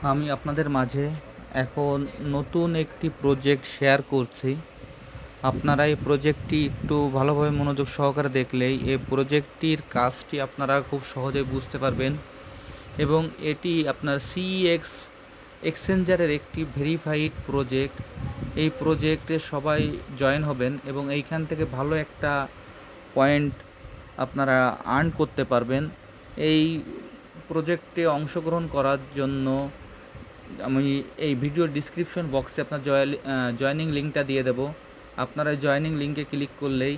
আমি আপনাদের মাঝে এখন নতুন একটি প্রজেক্ট শেয়ার করছি। আপনারা এই প্রজেক্টটি একটু ভালোভাবে মনোযোগ সহকারে দেখলেই এই প্রজেক্টটির কাজটি আপনারা খুব সহজেই বুঝতে পারবেন এবং এটি আপনার সিইএক্স এক্সচেঞ্জারের একটি ভেরিফাইড প্রজেক্ট। এই প্রজেক্টে সবাই জয়েন হবেন এবং এইখান থেকে ভালো একটা পয়েন্ট আপনারা আর্ন করতে পারবেন। এই প্রজেক্টে অংশগ্রহণ করার জন্য আমি এই ভিডিও ডিসক্রিপশন বক্সে আপনার জয়েনিং লিঙ্কটা দিয়ে দেব। আপনারা জয়েনিং লিঙ্কে ক্লিক করলেই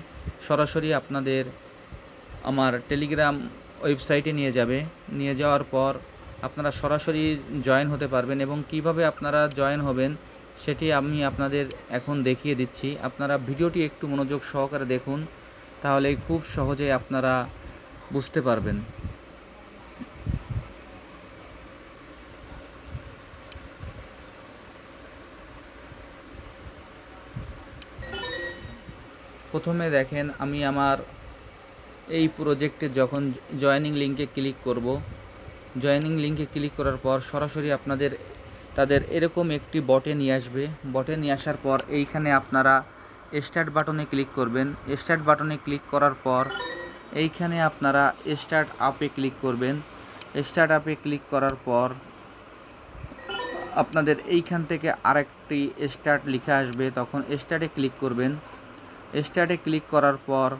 সরাসরি আপনাদের আমার টেলিগ্রাম ওয়েবসাইটে নিয়ে যাবে। নিয়ে যাওয়ার পর আপনারা সরাসরি জয়েন হতে পারবেন এবং কিভাবে আপনারা জয়েন হবেন সেটি আমি আপনাদের এখন দেখিয়ে দিচ্ছি। আপনারা ভিডিওটি একটু মনোযোগ সহকারে দেখুন, তাহলে খুব সহজে আপনারা বুঝতে পারবেন। প্রথমে দেখেন, আমি আমার এই প্রজেক্টে যখন জয়েনিং লিঙ্কে ক্লিক করব, জয়েনিং লিঙ্কে ক্লিক করার পর সরাসরি আপনাদের তাদের এরকম একটি বটে নিয়ে আসবে। বটে নিয়ে আসার পর এইখানে আপনারা স্টার্ট বাটনে ক্লিক করবেন। স্টার্ট বাটনে ক্লিক করার পর এইখানে আপনারা স্টার্ট আপে ক্লিক করবেন। স্টার্ট আপে ক্লিক করার পর আপনাদের এইখান থেকে আরেকটি স্টার্ট লিখে আসবে, তখন স্টার্টে ক্লিক করবেন। স্টার্টে ক্লিক করার পর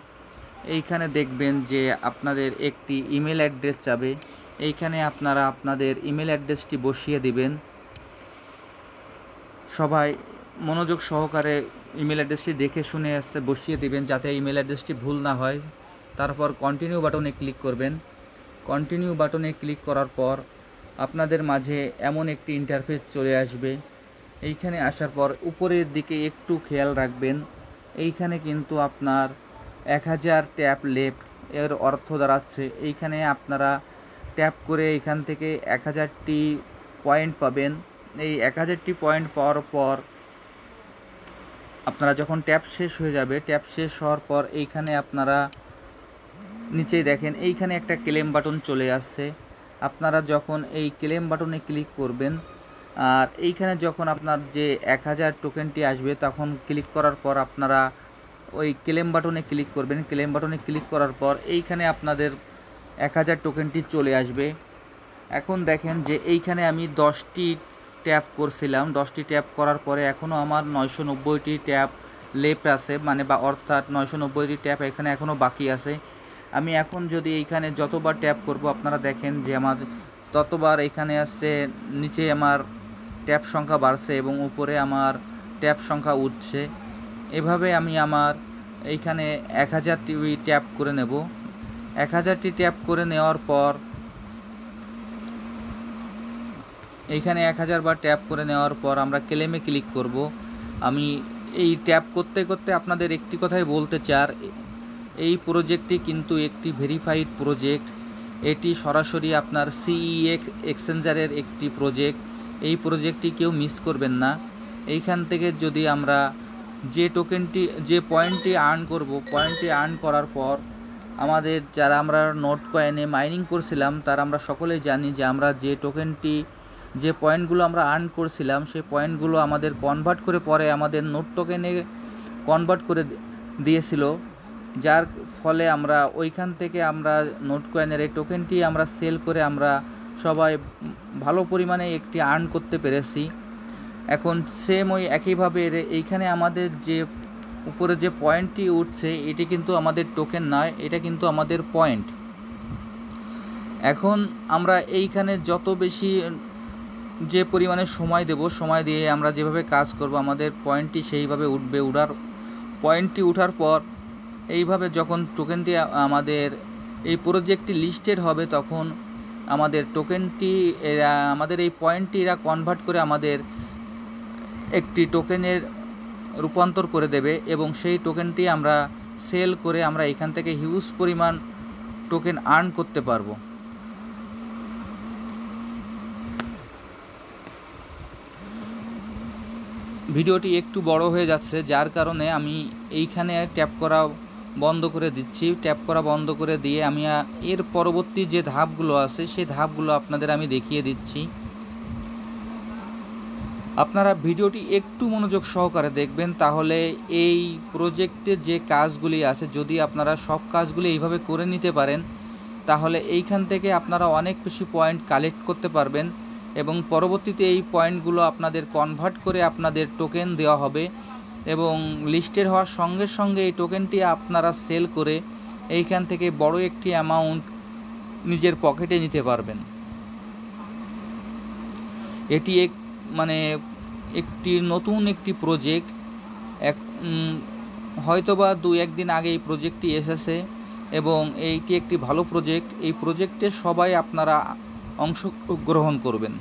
এইখানে দেখবেন যে আপনাদের একটি ইমেল অ্যাড্রেস যাবে। এইখানে আপনারা আপনাদের ইমেল অ্যাড্রেসটি বসিয়ে দিবেন। সবাই মনোযোগ সহকারে ইমেল অ্যাড্রেসটি দেখে শুনে বসিয়ে দিবেন যাতে ইমেল অ্যাড্রেসটি ভুল না হয়। তারপর কন্টিনিউ বাটনে ক্লিক করবেন। কন্টিনিউ বাটনে ক্লিক করার পর আপনাদের মাঝে এমন একটি ইন্টারফেস চলে আসবে। এইখানে আসার পর উপরের দিকে একটু খেয়াল রাখবেন, এইখানে কিন্তু আপনার 1000 ট্যাপ লেফট এর অর্থ দাঁড়াচ্ছে এইখানে আপনারা ট্যাপ করে এইখান থেকে 1000টি পয়েন্ট পাবেন। এই 1000টি পয়েন্ট পাওয়ার পর আপনারা যখন ট্যাপ শেষ হয়ে যাবে, ট্যাপ শেষ হওয়ার পর এইখানে আপনারা নিচেই দেখেন এইখানে একটা ক্লেম বাটন চলে আসছে। আপনারা যখন এই ক্লেম বাটনে ক্লিক করবেন আর এইখানে যখন আপনার যে 1000 টোকেনটি আসবে তখন ক্লিক করার পর আপনারা ওই ক্লেম বাটনে ক্লিক করবেন। ক্লেম বাটনে ক্লিক করার পর এইখানে আপনাদের 1000 টোকেনটি চলে আসবে। এখন দেখেন যে এইখানে আমি 10টি ট্যাপ করছিলাম, 10টি ট্যাপ করার পরে এখনও আমার 990টি ট্যাপ লেফট আছে, মানে বা অর্থাৎ 990টি ট্যাপ এখানে এখনও বাকি আছে। আমি এখন যদি এইখানে যতবার ট্যাপ করব আপনারা দেখেন যে আমার ততবার এখানে আসছে, নিচে আমার ট্যাপ সংখ্যা বাড়ছে এবং উপরে আমার ট্যাপ সংখ্যা উঠছে। এভাবে আমি আমার এইখানে 1000টি ট্যাপ করে নেব। 1000টি ট্যাপ করে নেওয়ার পর এইখানে 1000 বার ট্যাপ করে নেওয়ার পর আমরা ক্লেমে ক্লিক করব। আমি এই ট্যাপ করতে করতে আপনাদের একটি কথাই বলতে চাই, এই প্রজেক্টটি কিন্তু একটি ভেরিফাইড প্রজেক্ট। এটি সরাসরি আপনার সিইএক্স এক্সচেঞ্জারের একটি প্রজেক্ট। এই প্রজেক্টটি কেউ মিস করবেন না। এইখান থেকে যদি আমরা যে টোকেনটি যে পয়েন্টটি আর্ন করব, পয়েন্টটি আর্ন করার পর আমাদের যারা আমরা নোট কয়েনে মাইনিং করছিলাম তারা আমরা সকলেই জানি যে আমরা যে টোকেনটি যে পয়েন্টগুলো আমরা আর্ন করছিলাম সেই পয়েন্টগুলো আমাদের কনভার্ট করে পরে আমাদের নোট টোকেনে কনভার্ট করে দিয়েছিল, যার ফলে আমরা ওইখান থেকে আমরা নোট কয়েনের এই টোকেনটি আমরা সেল করে আমরা সবাই ভালো পরিমাণে একটি আর্ন করতে পেরেছি। এখন সেম ওই একইভাবে এইখানে আমাদের যে উপরে যে পয়েন্টটি উঠছে এটি কিন্তু আমাদের টোকেন নয়, এটা কিন্তু আমাদের পয়েন্ট। এখন আমরা এইখানে যত বেশি যে পরিমাণে সময় দেব, সময় দিয়ে আমরা যেভাবে কাজ করব আমাদের পয়েন্টটি সেইভাবে উঠবে। পয়েন্টটি উঠার পর এইভাবে যখন টোকেনটি আমাদের এই প্রজেক্টটি লিস্টেড হবে তখন আমাদের টোকেনটি আমাদের এই পয়েন্টটি এরা কনভার্ট করে আমাদের একটি টোকেনের রূপান্তর করে দেবে এবং সেই টোকেনটি আমরা সেল করে আমরা এখান থেকে হিউজ পরিমাণ টোকেন আর্ন করতে পারবো। ভিডিওটি একটু বড় হয়ে যাচ্ছে, যার কারণে আমি এইখানে ট্যাপ করা বন্ধ করে দিচ্ছি। ট্যাপ করা বন্ধ করে দিয়ে আমি এর পরবর্তী যে ধাপগুলো আছে সেই ধাপগুলো আপনাদের আমি দেখিয়ে দিচ্ছি। আপনারা ভিডিওটি একটু মনোযোগ সহকারে দেখবেন, তাহলে এই প্রজেক্টে যে কাজগুলি আছে যদি আপনারা সব কাজগুলি এইভাবে করে নিতে পারেন, তাহলে এইখান থেকে আপনারা অনেক বেশি পয়েন্ট কালেক্ট করতে পারবেন এবং পরবর্তীতে এই পয়েন্টগুলো আপনাদের কনভার্ট করে আপনাদের টোকেন দেওয়া হবে এবং লিস্টেড হওয়ার সঙ্গে সঙ্গে এই টোকেনটি আপনারা সেল করে এইখান থেকে বড় একটি অ্যামাউন্ট নিজের পকেটে নিতে পারবেন। এটি একটি নতুন একটি প্রজেক্ট, হয়তোবা 2-1 দিন আগে এই প্রজেক্টটি এসেছে এবং এইটি একটি ভালো প্রজেক্ট। এই প্রজেক্টে সবাই আপনারা অংশগ্রহণ করবেন।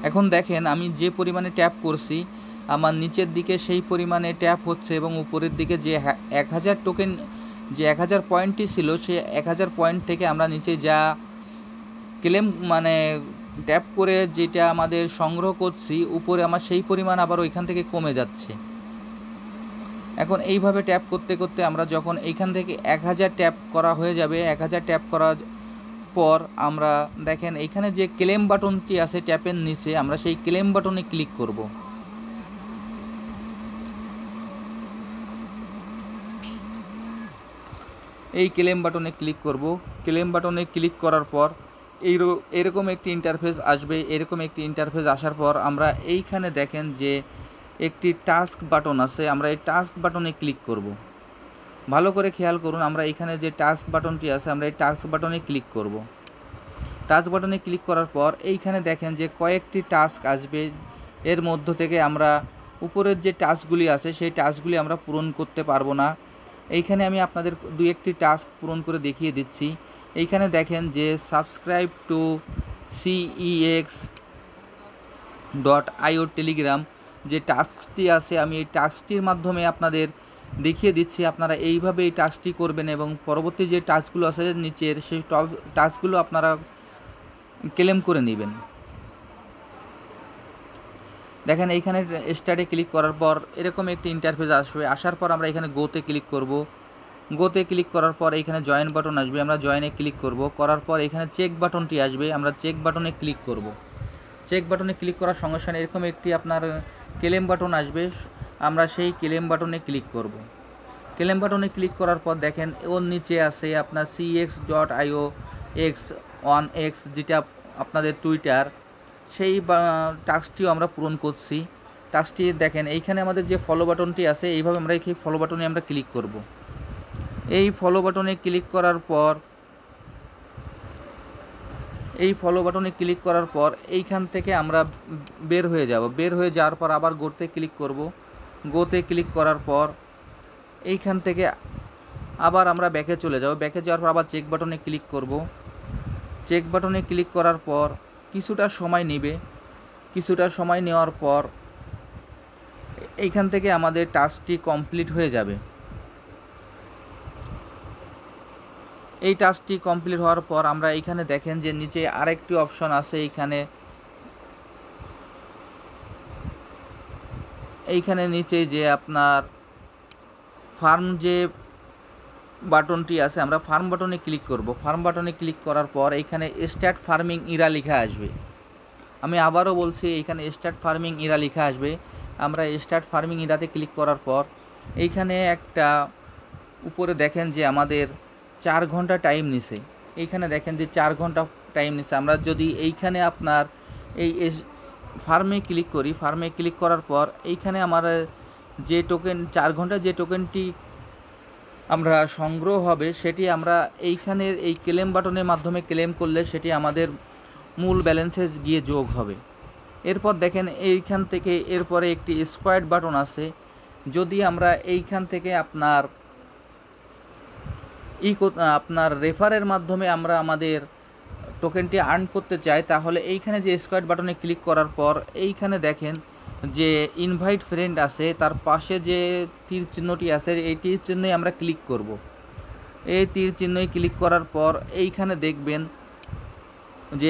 এখন দেখেন আমি যে পরিমাণে ট্যাপ করছি, আমার নিচের দিকে সেই পরিমাণে ট্যাপ হচ্ছে এবং উপরের দিকে যে 1000 টোকেন, যে 1000 পয়েন্টটি ছিল, সেই 1000 পয়েন্ট থেকে আমরা নিচে যা ক্লেম ট্যাপ করে যেটা আমাদের সংগ্রহ করছি, উপরে আমার সেই পরিমাণ আবার ওইখান থেকে কমে যাচ্ছে। এখন এইভাবে ট্যাপ করতে করতে আমরা যখন এইখান থেকে 1000 ট্যাপ করা হয়ে যাবে, 1000 ট্যাপ করার পর আমরা দেখেন এইখানে যে ক্লেম বাটনটি আছে ট্যাপের নিচে, আমরা সেই ক্লেম বাটনে ক্লিক করব। এই ক্লেম বাটনে ক্লিক করব। ক্লেম বাটনে ক্লিক করার পর এরকম একটি ইন্টারফেস আসবে। এরকম একটি ইন্টারফেস আসার পর আমরা এইখানে দেখেন যে একটি টাস্ক বাটন আছে, আমরা এই টাস্ক বাটনে ক্লিক করব। ভালো করে খেয়াল করুন, আমরা এইখানে যে টাস্ক বাটনটি আছে, আমরা এই টাস্ক বাটনে ক্লিক করব। টাস্ক বাটনে ক্লিক করার পর এইখানে দেখেন যে কয়েকটি টাস্ক আসবে। এর মধ্য থেকে আমরা উপরের যে টাস্কগুলি আছে সেই টাস্কগুলি আমরা পূরণ করতে পারবো না। এইখানে আমি আপনাদের 2-1টি টাস্ক পূরণ করে দেখিয়ে দিচ্ছি। এইখানে দেখেন যে সাবস্ক্রাইব টু cex.io টেলিগ্রাম যে টাস্কটি আছে, আমি এই টাস্কটির মাধ্যমে আপনাদের দেখিয়ে দিচ্ছি। আপনারা এইভাবে এই টাস্কটি করবেন এবং পরবর্তী যে টাস্কগুলো আছে নিচের, সেই টাস্কগুলো আপনারা ক্লেম করে নেবেন। দেখেন এইখানে স্টার্টে ক্লিক করার পর এরকম একটি ইন্টারফেস আসবে। আসার পর আমরা এখানে গোতে ক্লিক করব। গোতে ক্লিক করার পর এখানে জয়েন বাটন আসবে, আমরা জয়েনে ক্লিক করব। করার পর এখানে চেক বাটনটি আসবে, আমরা চেক বাটনে ক্লিক করব। চেক বাটনে ক্লিক করার সঙ্গে সঙ্গে এরকম একটি আপনার ক্লেম বাটন আসবে, আমরা সেই ক্লেম বাটনে ক্লিক করব। ক্লেম বাটনে ক্লিক করার পর দেখেন ওর নিচে আছে আপনার cex.io x1x, যেটা আপনাদের টুইটার, সেই টাস্কটিও আমরা পূরণ করছি। টাস্কটি দেখেন এইখানে আমাদের যে ফলো বাটনটি আছে, এইভাবে আমরা এই ফলো বাটনে আমরা ক্লিক করব। এই ফলো বাটনে ক্লিক করার পর এইখান থেকে আমরা বের হয়ে যাব। বের হয়ে যাওয়ার পর আবার গোতে ক্লিক করব। গোতে ক্লিক করার পর এইখান থেকে আবার আমরা ব্যাকে চলে যাব। ব্যাকে যাওয়ার পর আবার চেক বাটনে ক্লিক করব। চেক বাটনে ক্লিক করার পর কিছুটা সময় নেবে। কিছুটা সময় নেওয়ার পর এইখান থেকে আমাদের টাস্কটি কমপ্লিট হয়ে যাবে। এই টাস্কটি কমপ্লিট হওয়ার পর আমরা এইখানে দেখেন যে নিচে আরেকটি অপশন আছে। এইখানে নিচে যে আপনার ফার্ম যে বাটনটি আছে, আমরা ফার্ম বাটনে ক্লিক করব। ফার্ম বাটনে ক্লিক করার পর এইখানে স্টার্ট ফার্মিং ইরা লেখা আসবে। আমি আবারও বলছি, এইখানে স্টার্ট ফার্মিং ইরা লেখা আসবে। আমরা স্টার্ট ফার্মিং ইরাতে ক্লিক করার পর এইখানে একটা উপরে দেখেন যে আমাদের 4 ঘন্টা টাইম নিছে। এইখানে দেখেন যে 4 ঘন্টা টাইম নিছে। আমরা যদি এইখানে আপনার এই ফার্মে ক্লিক করি, ফার্মে ক্লিক করার পর এইখানে আমার যে টোকেন 4 ঘন্টা যে টোকেনটি আমরা সংগ্রহ হবে, সেটি আমরা এইখানের এই ক্লেম বাটনের মাধ্যমে ক্লেম করলে সেটি আমাদের মূল ব্যালেন্সে গিয়ে যোগ হবে। এরপর দেখেন এইখান থেকে এরপরে একটি স্কোয়াড বাটন আছে। যদি আমরা এইখান থেকে আপনার রেফারের মাধ্যমে আমরা আমাদের টোকেনটি আর্ন করতে চাই, তাহলে এইখানে যে স্কোয়াড বাটনে ক্লিক করার পর এইখানে দেখেন যে ইনভাইট ফ্রেন্ড আছে, তার পাশে যে তীর চিহ্নটি আছে এই তীর চিহ্নে আমরা ক্লিক করব। এই তীর চিহ্নে ক্লিক করার পর এইখানে দেখবেন যে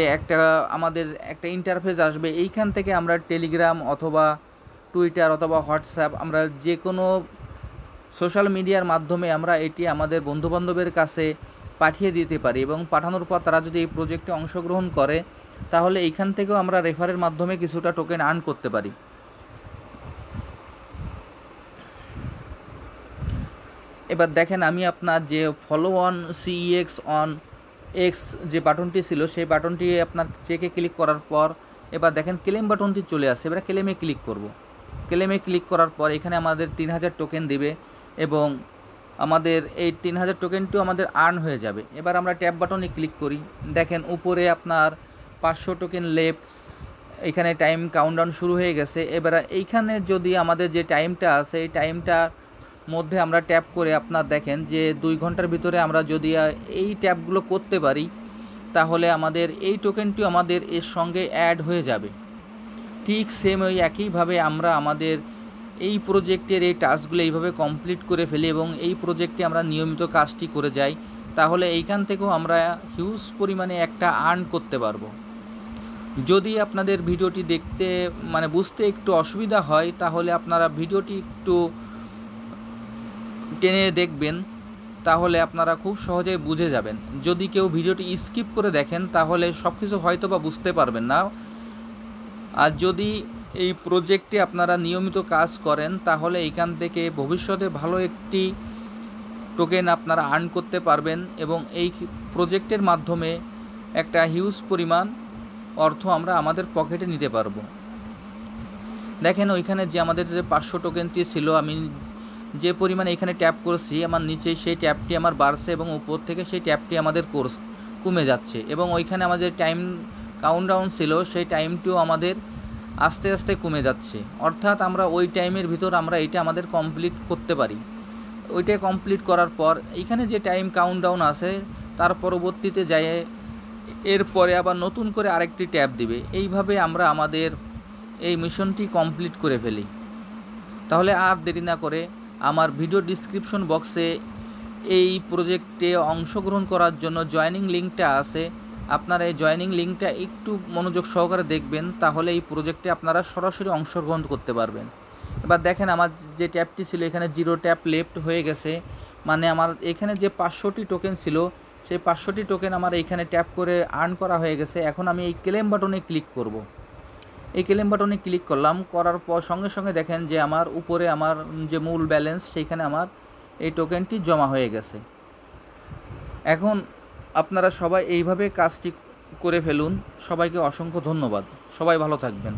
আমাদের একটা ইন্টারফেস আসবে। এইখান থেকে আমরা টেলিগ্রাম অথবা টুইটার অথবা হোয়াটসঅ্যাপ, আমরা যে কোনো সোশ্যাল মিডিয়ার মাধ্যমে আমরা এটি আমাদের বন্ধুবান্ধবের কাছে পাঠিয়ে দিতে পারি এবং পাঠানোর পর তারা যদি এই প্রজেক্টে অংশগ্রহণ করে, তাহলে এইখান থেকেও আমরা রেফারের মাধ্যমে কিছুটা টোকেন আর্ন করতে পারি। এবার দেখেন আমি আপনার যে follow on CEX on x যে বাটনটি ছিল সেই বাটনটি আপনার চেকে ক্লিক করার পর এবার দেখেন ক্লেম বাটনটি চলে আসছে। এবার ক্লেমে ক্লিক করব। ক্লেমে ক্লিক করার পর এখানে আমাদের 3000 টোকেন দেবে এবং আমাদের এই 3000 টোকেনটিও আমাদের আর্ন হয়ে যাবে। এবার আমরা ট্যাপ বাটনে ক্লিক করি, দেখেন উপরে আপনার 500 টোকেন লেফট, এখানে টাইম কাউন্টডাউন শুরু হয়ে গেছে। এবার এইখানে যদি আমাদের যে টাইমটা আছে এই টাইমটার মধ্যে আমরা ট্যাপ করে আপনার দেখেন যে 2 ঘন্টার ভিতরে আমরা যদি এই ট্যাপগুলো করতে পারি তাহলে আমাদের এই টোকেনটিও আমাদের এর সঙ্গে অ্যাড হয়ে যাবে। ঠিক সেম ওই একইভাবে আমরা আমাদের এই প্রজেক্টের এই টাস্কগুলো এইভাবে কমপ্লিট করে ফেলি এবং এই প্রজেক্টে আমরা নিয়মিত কাজটি করে যাই, তাহলে এইখান থেকেও আমরা হিউজ পরিমাণে একটা আর্ন করতে পারবো। যদি আপনাদের ভিডিওটি দেখতে বুঝতে একটু অসুবিধা হয় তাহলে আপনারা ভিডিওটি একটু টেনে দেখবেন, তাহলে আপনারা খুব সহজেই বুঝে যাবেন। যদি কেউ ভিডিওটি স্কিপ করে দেখেন তাহলে সব কিছু হয়তো বা বুঝতে পারবেন না। আর যদি এই প্রজেক্টে আপনারা নিয়মিত কাজ করেন তাহলে এইখান থেকে ভবিষ্যতে ভালো একটি টোকেন আপনারা আর্ন করতে পারবেন এবং এই প্রজেক্টের মাধ্যমে একটা হিউজ পরিমাণ অর্থ আমরা আমাদের পকেটে নিতে পারবো। দেখেন ওইখানে যে আমাদের যে 500 টোকেনটি ছিল, আমি যে পরিমাণে এখানে ট্যাপ করছি আমার নিচে সেই ট্যাপটি আমার বাড়ছে এবং উপর থেকে সেই ট্যাপটি আমাদের কমে যাচ্ছে এবং ওইখানে আমাদের টাইম কাউন্টডাউন ছিল সেই টাইমটিও আমাদের আস্তে আস্তে কমে যাচ্ছে। অর্থাৎ আমরা ওই টাইমের ভিতর আমরা এটা আমাদের কমপ্লিট করতে পারি। ওইটা কমপ্লিট করার পর এইখানে যে টাইম কাউন্টডাউন আছে তার পরবর্তীতে যায় এরপরে আবার নতুন করে আরেকটি ট্যাপ দিবে। এইভাবে আমরা আমাদের এই মিশনটি কমপ্লিট করে ফেলি। তাহলে আর দেরি না করে আমার ভিডিও ডিসক্রিপশন বক্সে এই প্রজেক্টে অংশগ্রহণ করার জন্য জয়েনিং লিঙ্কটা আছে, আপনারা এই জয়েনিং লিঙ্কটা একটু মনোযোগ সহকারে দেখবেন, তাহলে এই প্রজেক্টে আপনারা সরাসরি অংশগ্রহণ করতে পারবেন। এবার দেখেন আমার যে ট্যাপটি ছিল এখানে 0 ট্যাপ লেফট হয়ে গেছে, আমার এখানে যে 500টি টোকেন ছিল সেই 500টি টোকেন আমার এইখানে ট্যাপ করে আর্ন করা হয়ে গেছে। এখন আমি এই ক্লেম বাটনে ক্লিক করব। এই ক্লেম বাটনে ক্লিক করলাম, করার পর সঙ্গে সঙ্গে দেখেন যে আমার উপরে আমার যে মূল ব্যালেন্স সেইখানে আমার এই টোকেনটি জমা হয়ে গেছে। এখন আপনারা সবাই এইভাবে কাজটি করে ফেলুন। সবাইকে অসংখ্য ধন্যবাদ। সবাই ভালো থাকবেন।